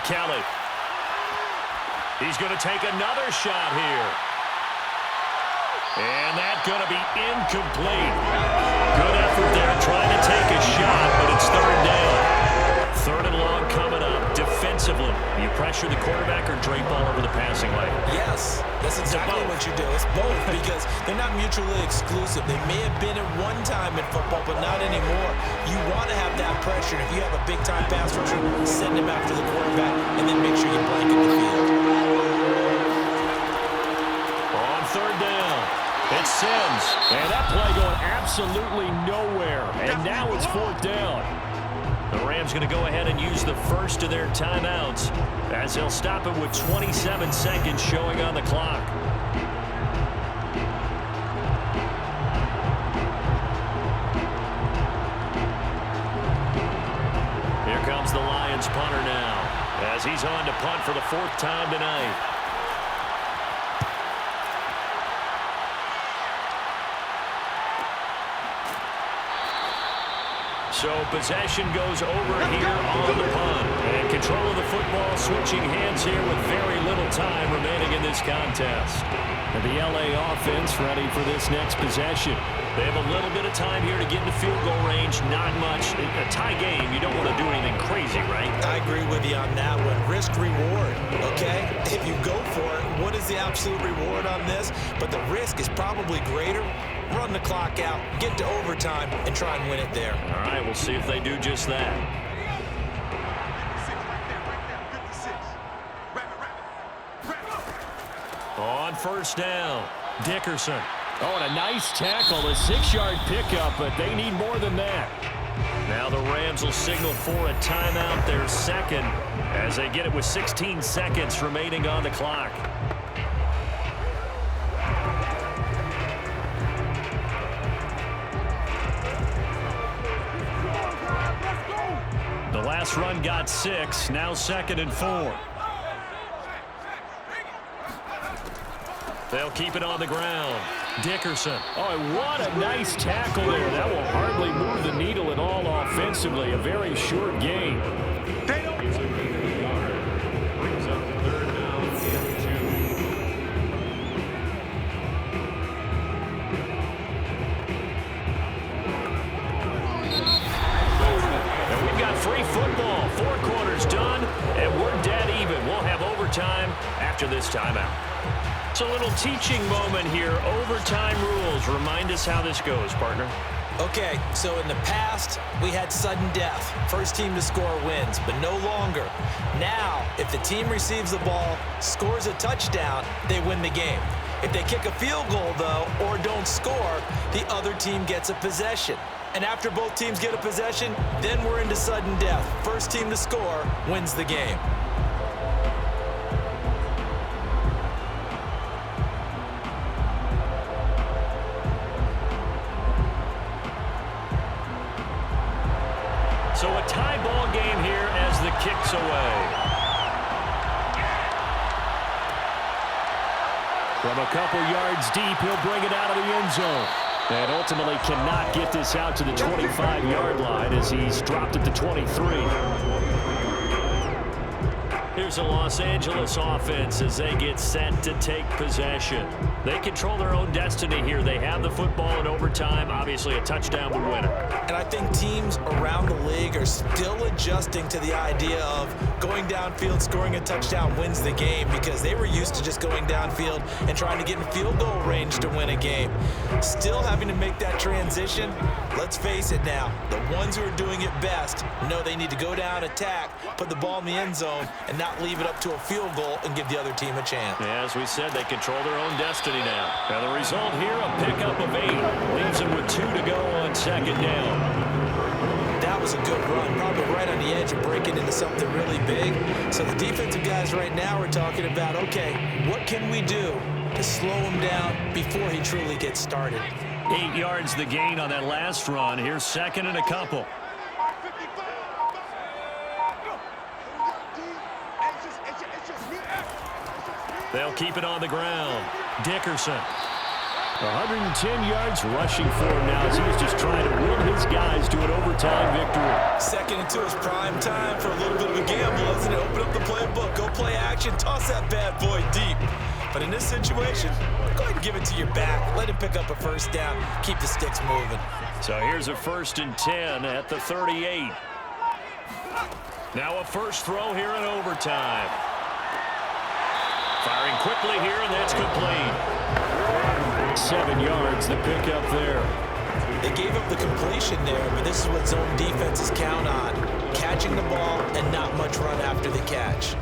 Kelly. He's going to take another shot here. And that's going to be incomplete. Good effort there trying to take a shot, but it's third down. Third and long coming up. Defensively, you pressure the quarterback or drape all over the passing lane? Yes, that's exactly what you do. It's both because they're not mutually exclusive. They may have been at one time in football, but not anymore. You want to have that pressure. If you have a big-time pass rusher, send him after the quarterback, and then make sure you blanket the field. On third down, it's Sims. And that play going absolutely nowhere. And now it's fourth down. The Rams going to go ahead and use the first of their timeouts as they'll stop it with 27 seconds showing on the clock. Here comes the Lions punter now as he's on to punt for the fourth time tonight. So possession goes over here on the punt. And control of the football switching hands here with very little time remaining in this contest. And the LA offense ready for this next possession. They have a little bit of time here to get into field goal range. Not much. A tie game, you don't want to do anything crazy, right? I agree with you on that one. Risk-reward, okay? If you go for it, what is the absolute reward on this? But the risk is probably greater. Run the clock out, get to overtime, and try and win it there. All right, we'll see if they do just that. On first down, Dickerson. Oh, and a nice tackle, a 6-yard pickup, but they need more than that. Now the Rams will signal for a timeout, their second, as they get it with 16 seconds remaining on the clock. The last run got 6, now 2nd and 4. They'll keep it on the ground. Dickerson. Oh, what a nice tackle there. That will hardly move the needle at all offensively. A very short game. And we've got free football. 4 quarters done, and we're dead even. We'll have overtime after this timeout. It's a little teaching moment here. Overtime rules. Remind us how this goes, partner. Okay, so in the past, we had sudden death. First team to score wins, but no longer. Now, if the team receives the ball, scores a touchdown, they win the game. If they kick a field goal, though, or don't score, the other team gets a possession. And after both teams get a possession, then we're into sudden death. First team to score wins the game. So a tie ball game here as the kick's away. From a couple yards deep, he'll bring it out of the end zone. And ultimately cannot get this out to the 25-yard line as he's dropped at the 23. Here's the Los Angeles offense as they get set to take possession. They control their own destiny here. They have the football in overtime. Obviously, a touchdown would win it. And I think teams around the league are still adjusting to the idea of going downfield, scoring a touchdown wins the game because they were used to just going downfield and trying to get in field goal range to win a game. Still having to make that transition. Let's face it now, the ones who are doing it best know they need to go down, attack, put the ball in the end zone, and not leave it up to a field goal and give the other team a chance. Yeah, as we said, they control their own destiny now. And the result here, a pickup of 8. Leaves them with 2 to go on second down. That was a good run, probably right on the edge of breaking into something really big. So the defensive guys right now are talking about, okay, what can we do to slow him down before he truly gets started? 8 yards the gain on that last run. Here's 2nd and a couple. They'll keep it on the ground. Dickerson. 110 yards rushing for him now as he's just trying to will his guys to an overtime victory. Second and 2 is prime time for a little bit of a gamble, isn't it? Open up the playbook, go play action, toss that bad boy deep. But in this situation, go ahead and give it to your back. Let him pick up a first down. Keep the sticks moving. So here's a 1st and 10 at the 38. Now a first throw here in overtime. Firing quickly here, and that's complete. 7 yards, the pickup there. They gave up the completion there, but this is what zone defenses count on. Catching the ball and not much run after the catch.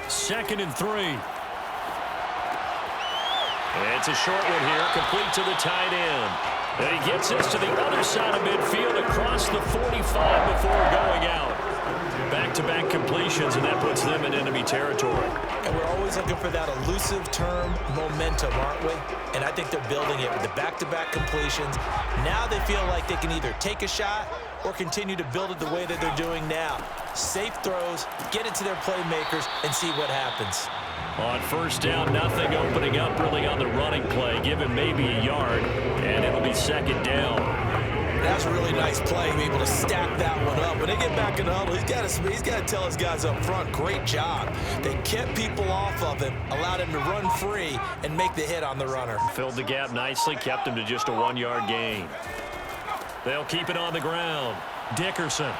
Second and 3. And it's a short one here, complete to the tight end. And he gets this to the other side of midfield across the 45 before going out. Back-to-back completions, and that puts them in enemy territory. And we're always looking for that elusive term momentum, aren't we? And I think they're building it with the back-to-back completions. Now they feel like they can either take a shot or continue to build it the way that they're doing now. Safe throws, get it to their playmakers, and see what happens. On first down, nothing opening up really on the running play. Give him maybe a yard, and it'll be second down. That's a really nice play, be able to stack that one up. When they get back in the huddle, he's got to tell his guys up front, great job. They kept people off of him, allowed him to run free, and make the hit on the runner. Filled the gap nicely, kept him to just a 1-yard gain. They'll keep it on the ground. Dickerson.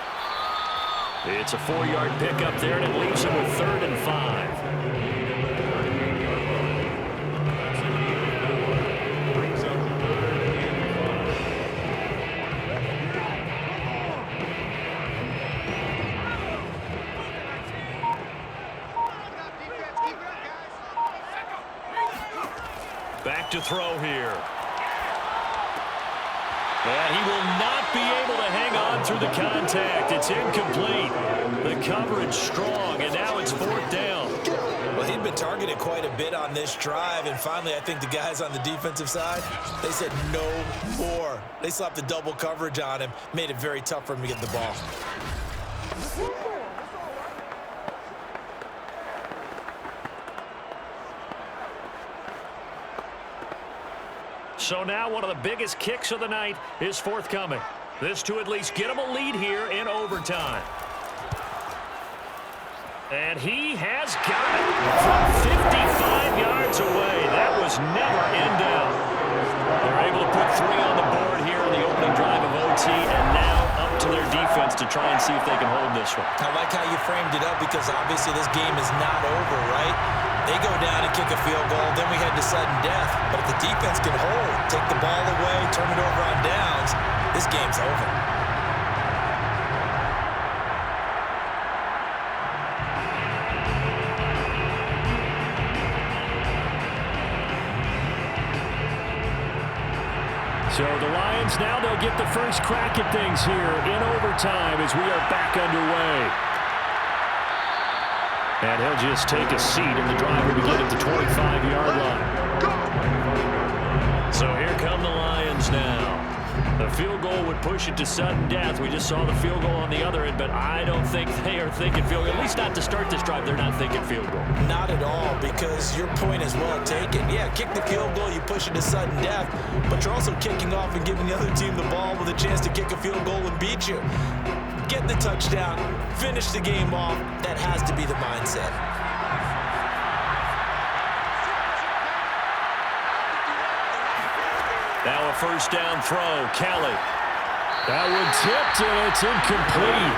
It's a 4-yard pickup there, and it leaves him with 3rd and 5. Back to throw here. And he will not be able to hang on through the contact. It's incomplete. The coverage strong, and now it's 4th down. Well, he'd been targeted quite a bit on this drive, and finally I think the guys on the defensive side, they said no more. They slapped the double coverage on him, made it very tough for him to get the ball. So now one of the biggest kicks of the night is forthcoming. This to at least get him a lead here in overtime. And he has got it from 55 yards away. That was never in doubt. They're able to put 3 on the board here in the opening drive of OT, and now up to their defense to try and see if they can hold this one. I like how you framed it up because obviously this game is not over, right? They go down and kick a field goal, then we head to sudden death. But if the defense can hold, take the ball away, turn it over on downs, this game's over. So the Lions now, they'll get the first crack at things here in overtime as we are back underway. And he'll just take a seat, and the drive will begin at the 25-yard line. So here come the Lions now. The field goal would push it to sudden death. We just saw the field goal on the other end, but I don't think they are thinking field goal. At least not to start this drive. They're not thinking field goal. Not at all, because your point is well taken. Yeah, kick the field goal, you push it to sudden death, but you're also kicking off and giving the other team the ball with a chance to kick a field goal and beat you. Get the touchdown, finish the game off. That has to be the mindset. Now a first down throw, Kelly. That one tipped, and it's incomplete.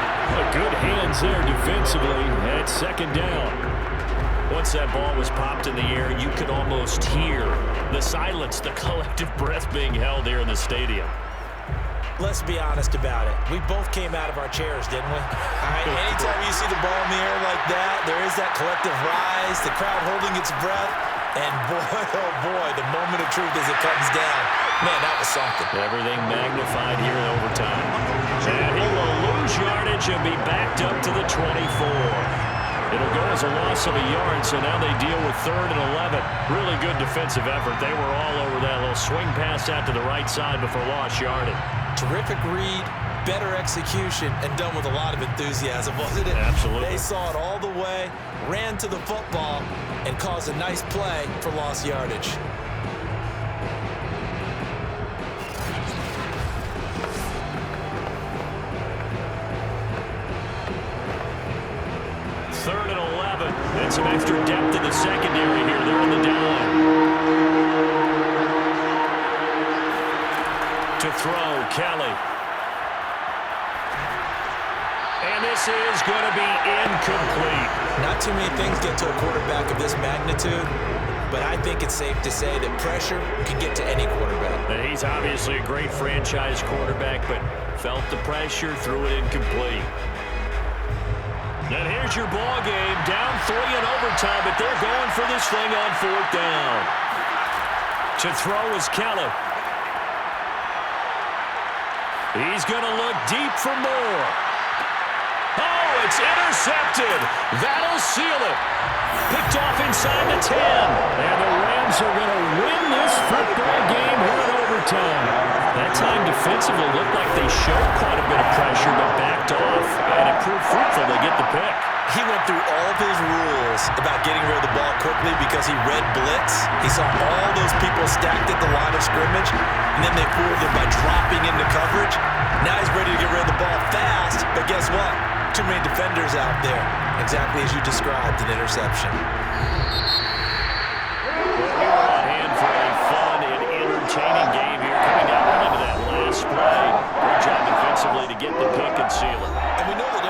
Good hands there defensively, and it's second down. Once that ball was popped in the air, you could almost hear the silence, the collective breath being held here in the stadium. Let's be honest about it. We both came out of our chairs, didn't we? All right, anytime you see the ball in the air like that, there is that collective rise, the crowd holding its breath, and boy, oh boy, the moment of truth as it comes down. Man, that was something. Everything magnified here in overtime. And he will lose yardage and be backed up to the 24. It'll go as a loss of a yard, so now they deal with 3rd and 11. Really good defensive effort. They were all over that little swing pass out to the right side before lost yardage. Terrific read, better execution, and done with a lot of enthusiasm, wasn't it? Absolutely. They saw it all the way, ran to the football, and caused a nice play for lost yardage. Third and 11, and some extra depth in the secondary here. They're on the dime. To throw, Kelly. And this is going to be incomplete. Not too many things get to a quarterback of this magnitude, but I think it's safe to say that pressure can get to any quarterback. And he's obviously a great franchise quarterback, but felt the pressure, threw it incomplete. And here's your ball game, down 3 in overtime, but they're going for this thing on 4th down. To throw is Kelly. He's going to look deep for more. Oh, it's intercepted. That'll seal it. Picked off inside the 10. And the Rams are going to win this football game here in overtime. That time defensively looked like they showed quite a bit of pressure, but backed off. And it proved fruitful to get the pick. He went through all of his rules about getting rid of the ball quickly because he read blitz. He saw all those people stacked at the line of scrimmage, and then they fooled him by dropping into coverage. Now he's ready to get rid of the ball fast, but guess what? Too many defenders out there. Exactly as you described, an interception. Well, we were on hand for a fun and entertaining game here. Coming down into that last play. Great job defensively to get the pick and seal it. And we know